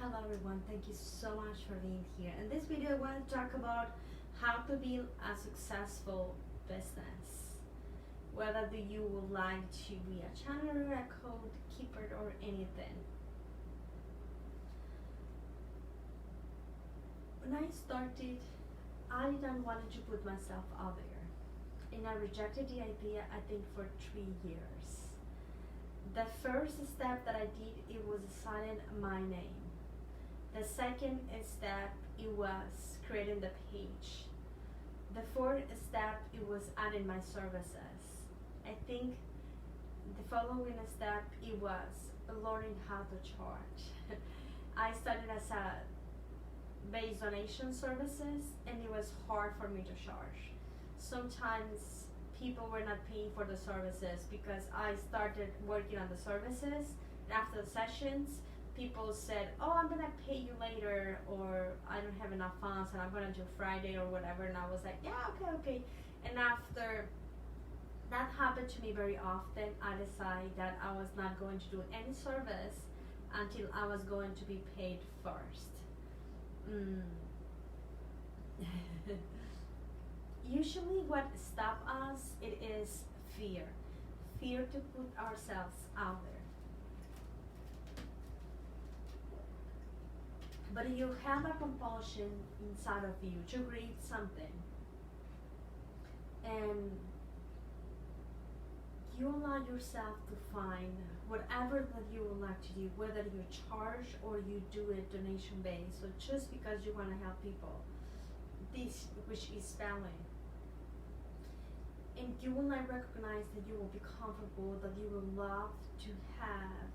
Hello everyone, thank you so much for being here. In this video, I want to talk about how to build a successful business. Whether do you would like to be a channeler, a code keeper, or anything. When I started, I didn't want to put myself out there. And I rejected the idea, I think, for 3 years. The first step that I did, it was signing my name. The second step, it was creating the page. The fourth step, it was adding my services. I think the following step, it was learning how to charge. I started as a base donation services, and it was hard for me to charge. Sometimes people were not paying for the services because I started working on the services. And after the sessions, people said, "Oh, I'm gonna pay you later," or "I don't have enough funds and I'm gonna do Friday or whatever." And I was like, "Yeah, okay." And after that happened to me very often, I decided that I was not going to do any service until I was going to be paid first. Usually what stops us, it is fear. Fear to put ourselves out there. But you have a compulsion inside of you to create something, and you allow yourself to find whatever that you would like to do, whether you charge or you do it donation based, so just because you want to help people, this which is spelling. And you will not recognize that you will be comfortable, that you will love to have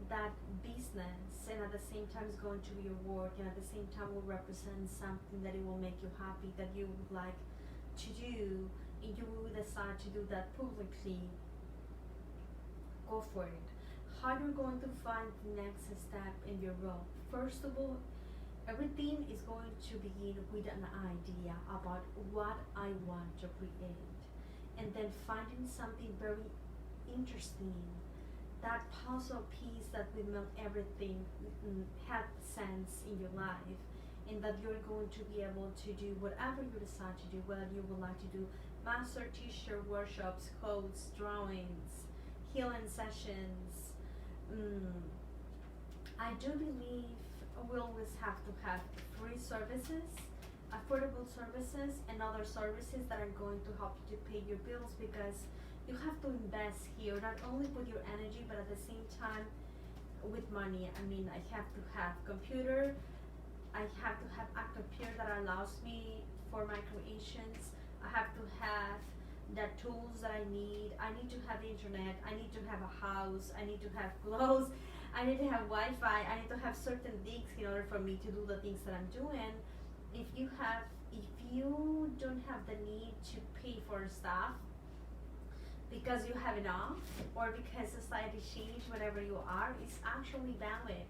that business, and at the same time is going to be your work, and at the same time will represent something that it will make you happy, that you would like to do, and you will decide to do that publicly. Go for it. How you're going to find the next step in your role? First of all, everything is going to begin with an idea about what I want to create, and then finding something very interesting, that puzzle piece that will make everything have sense in your life, and that you're going to be able to do whatever you decide to do, whether you would like to do master teacher workshops, codes, drawings, healing sessions. I do believe we always have to have free services, affordable services, and other services that are going to help you to pay your bills, because you have to invest here, not only with your energy, but at the same time with money. I mean, I have to have computer, I have to have a computer that allows me for my creations, I have to have the tools that I need to have internet, I need to have a house, I need to have clothes, I need to have Wi-Fi, I need to have certain things in order for me to do the things that I'm doing. If you don't have the need to pay for stuff because you have enough, or because society changed, whatever you are, is actually valid.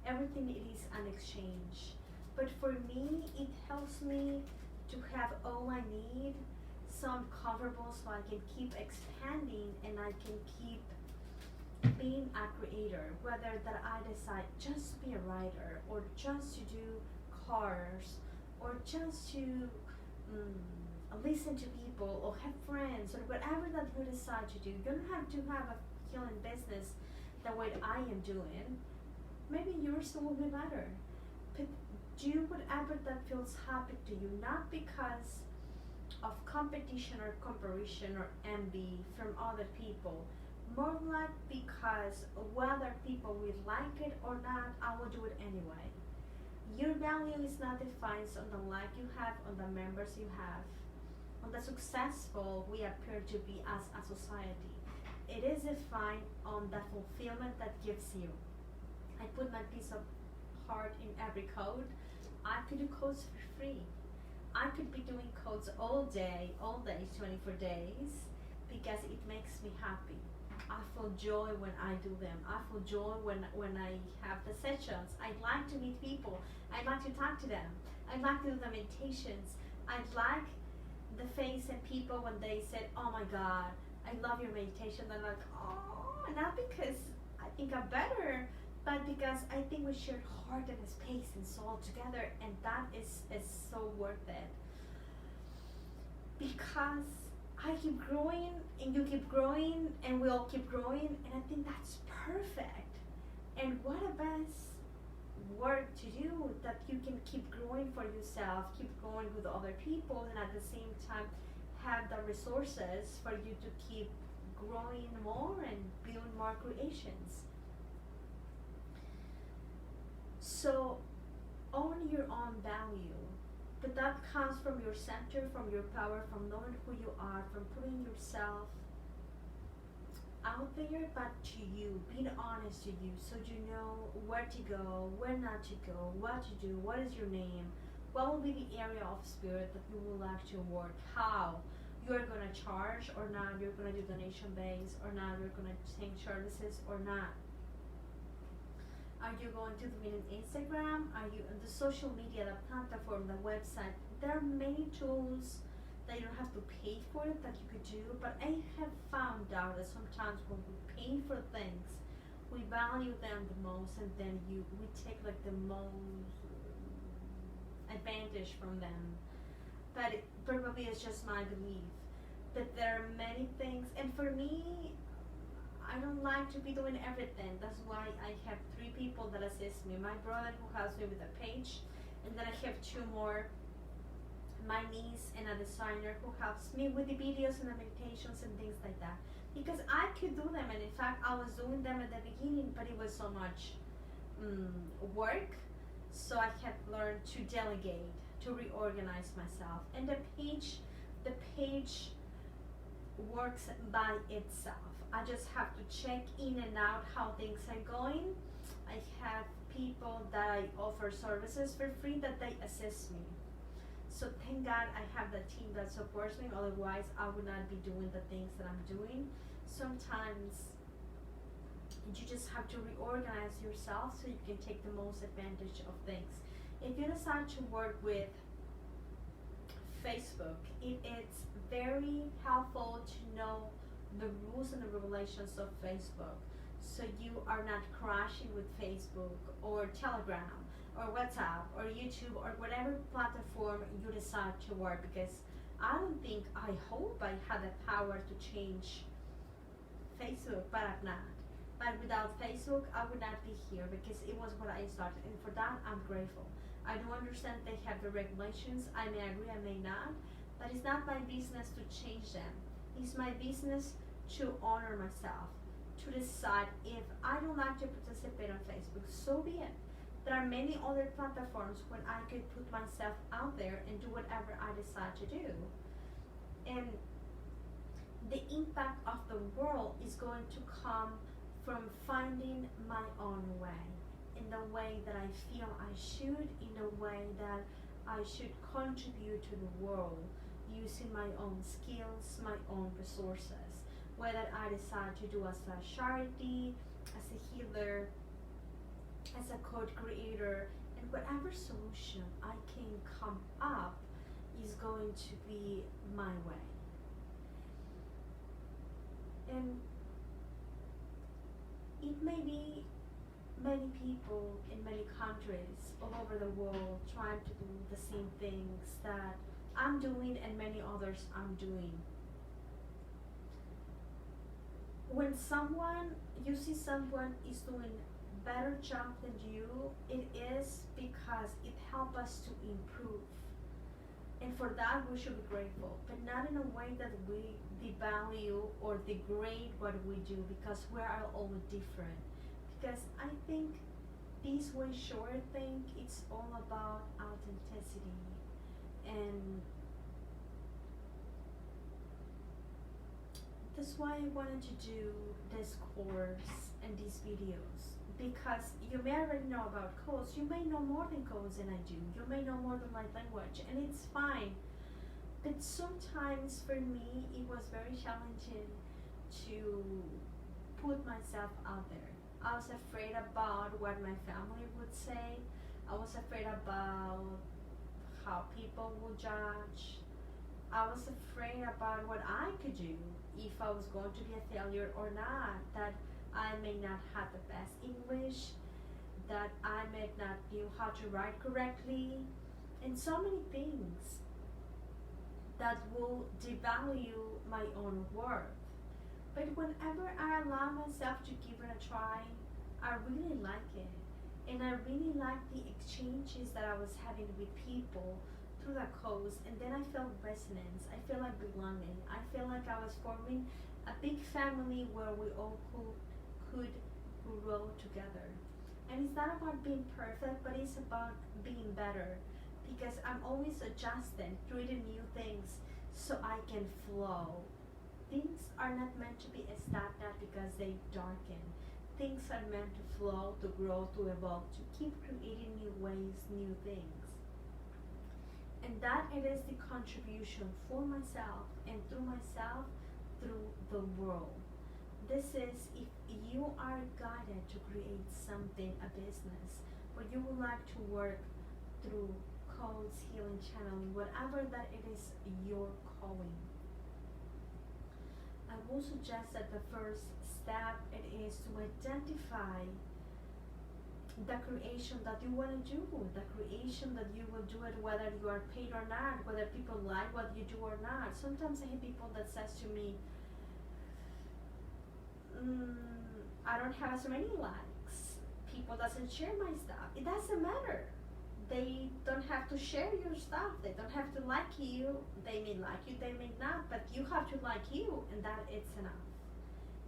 Everything it is an exchange. But for me, it helps me to have all I need, so I'm comfortable, so I can keep expanding and I can keep being a creator. Whether that I decide just to be a writer, or just to do cars, or just to listen to people, or have friends, or whatever that you decide to do. You don't have to have a healing business the way I am doing. Maybe yours will be better. But do whatever that feels happy to you, not because of competition or comparison or envy from other people. More like because whether people will like it or not, I will do it anyway. Your value is not defined on the like you have, on the members you have, on the successful we appear to be as a society. It is defined on the fulfillment that gives you. I put my piece of heart in every code. I could do codes for free. I could be doing codes all day, 24 days, because it makes me happy. I feel joy when I do them. I feel joy when I have the sessions. I like to meet people. I like to talk to them. I like to do the meditations. I like the face and people when they said, "Oh my God, I love your meditation." They're like, "Oh," not because I think I'm better, but because I think we share heart and space and soul together, and that is so worth it. Because I keep growing and you keep growing and we all keep growing, and I think that's perfect. And what a best work to do that you can keep growing for yourself, keep growing with other people, and at the same time have the resources for you to keep growing more and build more creations. So own your own value. But that comes from your center, from your power, from knowing who you are, from putting yourself out there, but to you, being honest to you, so you know where to go, where not to go, what to do, what is your name, what will be the area of spirit that you would like to work, how you're gonna charge or not, you're gonna do donation based or not, you're gonna change services or not. Are you going to do it on Instagram? Are you on the social media, the platform, the website? There are many tools that you don't have to pay for it that you could do, but I have found out that sometimes when we pay for things, we value them the most, and then we take like the most advantage from them. But it probably is just my belief. But there are many things, and for me, I don't like to be doing everything. That's why I have 3 people that assist me. My brother who helps me with a page, and then I have 2 more, my niece and a designer who helps me with the videos and the meditations and things like that. Because I could do them, and in fact I was doing them at the beginning, but it was so much work. So I have learned to delegate, to reorganize myself. And the page works by itself. I just have to check in and out how things are going. I have people that I offer services for free that they assist me. So thank God I have the team that supports me, otherwise I would not be doing the things that I'm doing. Sometimes you just have to reorganize yourself so you can take the most advantage of things. If you decide to work with Facebook, it is very helpful to know the rules and the regulations of Facebook, so you are not crashing with Facebook or Telegram or WhatsApp or YouTube or whatever platform you decide to work. Because I hope I had the power to change Facebook, but I'm not. But without Facebook, I would not be here, because it was what I started, and for that I'm grateful. I do understand they have the regulations. I may agree, I may not, but it's not my business to change them. It's my business to honor myself, to decide if I don't like to participate on Facebook, so be it. There are many other platforms when I could put myself out there and do whatever I decide to do. And the impact of the world is going to come from finding my own way, in the way that I feel I should, in the way that I should contribute to the world, using my own skills, my own resources. Whether I decide to do as a charity, as a healer, as a code creator, and whatever solution I can come up is going to be my way. And it may be many people in many countries all over the world trying to do the same things that I'm doing and many others I'm doing. When you see someone is doing better job than you, it is because it helps us to improve. And for that we should be grateful, but not in a way that we devalue or degrade what we do, because we are all different. Because I think this way short thing, it's all about authenticity. And that's why I wanted to do this course and these videos, because you may already know about codes, you may know more than codes than I do, you may know more than my language, and it's fine. But sometimes for me it was very challenging to put myself out there. I was afraid about what my family would say. I was afraid about how people would judge. I was afraid about what I could do, if I was going to be a failure or not, that I may not have the best English, that I might not knew how to write correctly, and so many things that will devalue my own worth. But whenever I allow myself to give it a try, I really like it. And I really like the exchanges that I was having with people through that course. And then I felt resonance. I feel like belonging. I feel like I was forming a big family where we all could grow together. And it's not about being perfect, but it's about being better. Because I'm always adjusting, creating new things so I can flow. Things are not meant to be stagnant because they darken. Things are meant to flow, to grow, to evolve, to keep creating new ways, new things. And that it is the contribution for myself and through myself, through the world. This is if you are guided to create something, a business, or you would like to work through codes, healing, channeling, whatever that it is your calling. I will suggest that the first step it is to identify the creation that you want to do, the creation that you will do it whether you are paid or not, whether people like what you do or not. Sometimes I hear people that says to me, I don't have as many likes. People doesn't share my stuff. It doesn't matter. They don't have to share your stuff. They don't have to like you. They may like you, they may not, but you have to like you, and that it's enough.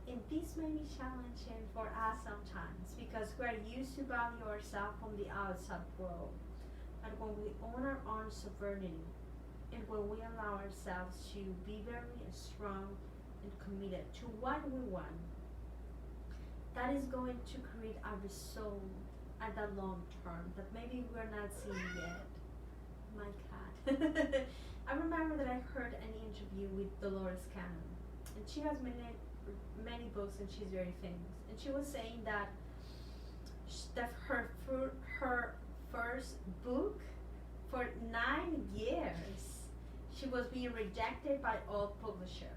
And this may be challenging for us sometimes because we're used to value ourselves from the outside world. But when we own our own sovereignty and when we allow ourselves to be very strong and committed to what we want, that is going to create a result at the long term that maybe we're not seeing yet. My cat. I remember that I heard an interview with Dolores Cannon, and she has many books and she's very famous. And she was saying that her first book for 9 years she was being rejected by all publishers.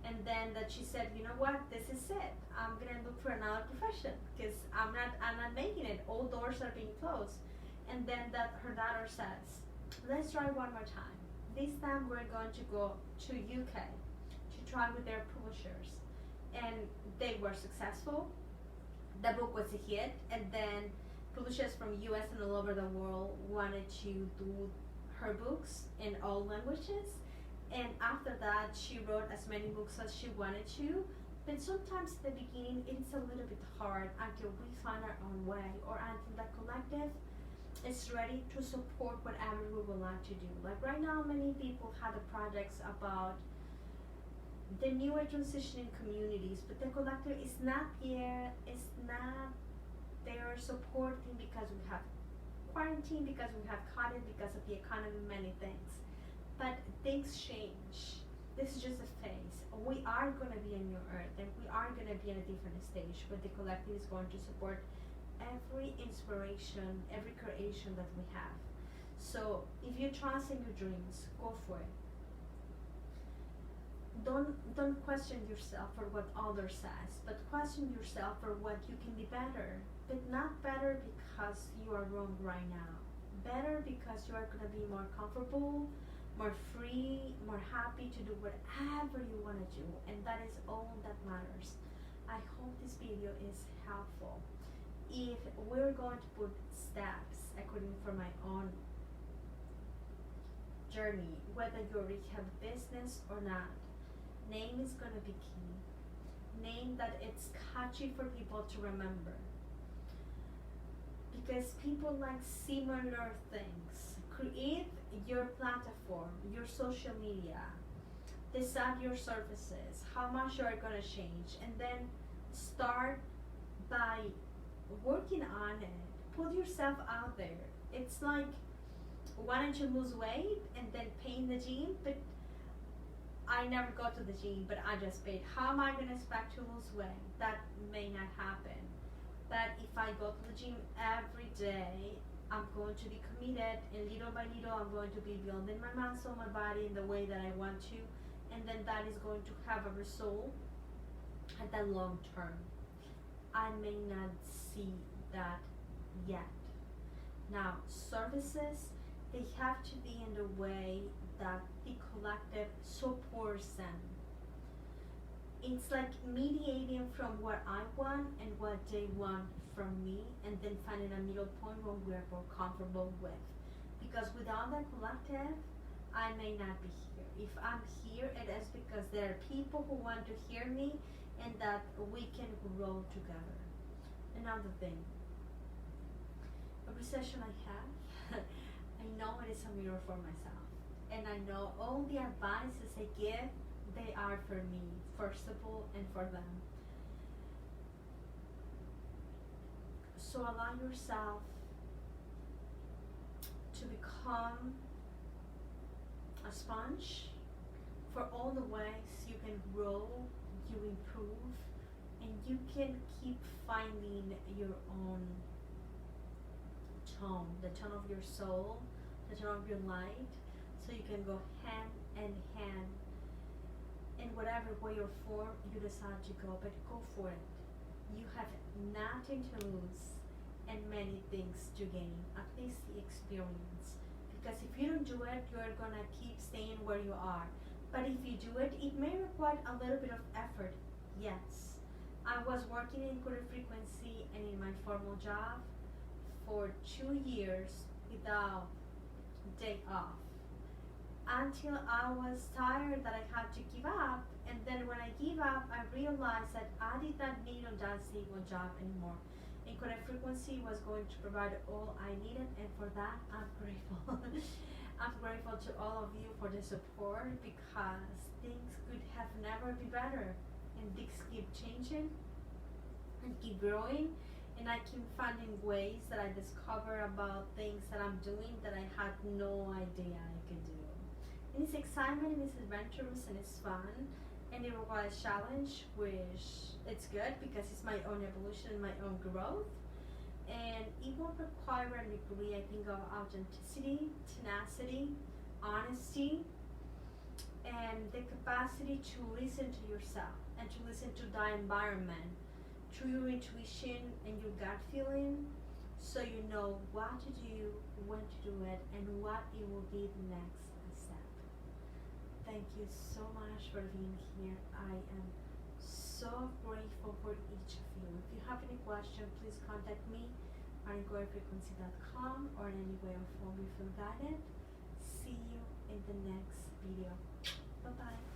And then that she said, you know what, this is it. I'm gonna look for another profession because I'm not making it. All doors are being closed. And then that her daughter says, let's try one more time. This time we're going to go to UK to try with their publishers. And they were successful. The book was a hit, and then publishers from US and all over the world wanted to do her books in all languages. And after that, she wrote as many books as she wanted to. But sometimes in the beginning, it's a little bit hard until we find our own way or until the collective is ready to support whatever we would like to do. Like right now, many people have the projects about the newer transitioning communities, but the collective is not there. It's not there supporting because we have quarantine, because we have COVID, because of the economy, many things. But things change. This is just a phase. We are going to be a new earth and we are going to be in a different stage, but the collective is going to support every inspiration, every creation that we have. So if you trust in your dreams, go for it. Don't question yourself for what others says, but question yourself for what you can be better. But not better because you are wrong right now. Better because you are going to be more comfortable, more free, more happy to do whatever you want to do, and that is all that matters. I hope this video is helpful. If we're going to put steps according for my own journey, whether you already have a business or not, name is going to be key. Name that it's catchy for people to remember, because people like similar things. Create your platform, your social media, decide your services, how much you are going to change, and then start by working on it. Put yourself out there. It's like, why don't you lose weight and then pay in the gym? But I never go to the gym, but I just paid. How am I going to expect to lose weight? That may not happen. But if I go to the gym every day, I'm going to be committed, and little by little I'm going to be building my muscle, my body in the way that I want to, and then that is going to have a result at the long term. I may not see that yet. Now, services, they have to be in the way that the collective supports them. It's like mediating from what I want and what they want from me, and then finding a middle point when we're both comfortable with. Because without the collective, I may not be here. If I'm here, it is because there are people who want to hear me and that we can grow together. Another thing, a recession I have, I know it is a mirror for myself. And I know all the advices I give, they are for me, first of all, and for them. So allow yourself to become a sponge for all the ways you can grow, you improve, and you can keep finding your own tone, the tone of your soul, the tone of your light, so you can go hand in hand in whatever way or form you decide to go, but go for it. You have nothing to lose and many things to gain, at least the experience. Because if you don't do it, you're gonna keep staying where you are. But if you do it, it may require a little bit of effort, yes. I was working in quarter frequency and in my formal job for 2 years without day off, until I was tired that I had to give up. And then when I give up, I realized that I did not need on that single job anymore. And Connect Frequency was going to provide all I needed, and for that, I'm grateful. I'm grateful to all of you for the support, because things could have never been better. And things keep changing and keep growing, and I keep finding ways that I discover about things that I'm doing that I had no idea I could do. And it's excitement, and it's adventurous, and it's fun, and it requires challenge, which it's good because it's my own evolution and my own growth. And it will require a degree, I think, of authenticity, tenacity, honesty, and the capacity to listen to yourself and to listen to the environment through your intuition and your gut feeling, so you know what to do, when to do it, and what it will be the next step. Thank you so much for being here. I am so grateful for each of you. If you have any question, please contact me on inquiryfrequency.com or in any way or form you feel guided. See you in the next video. Bye bye.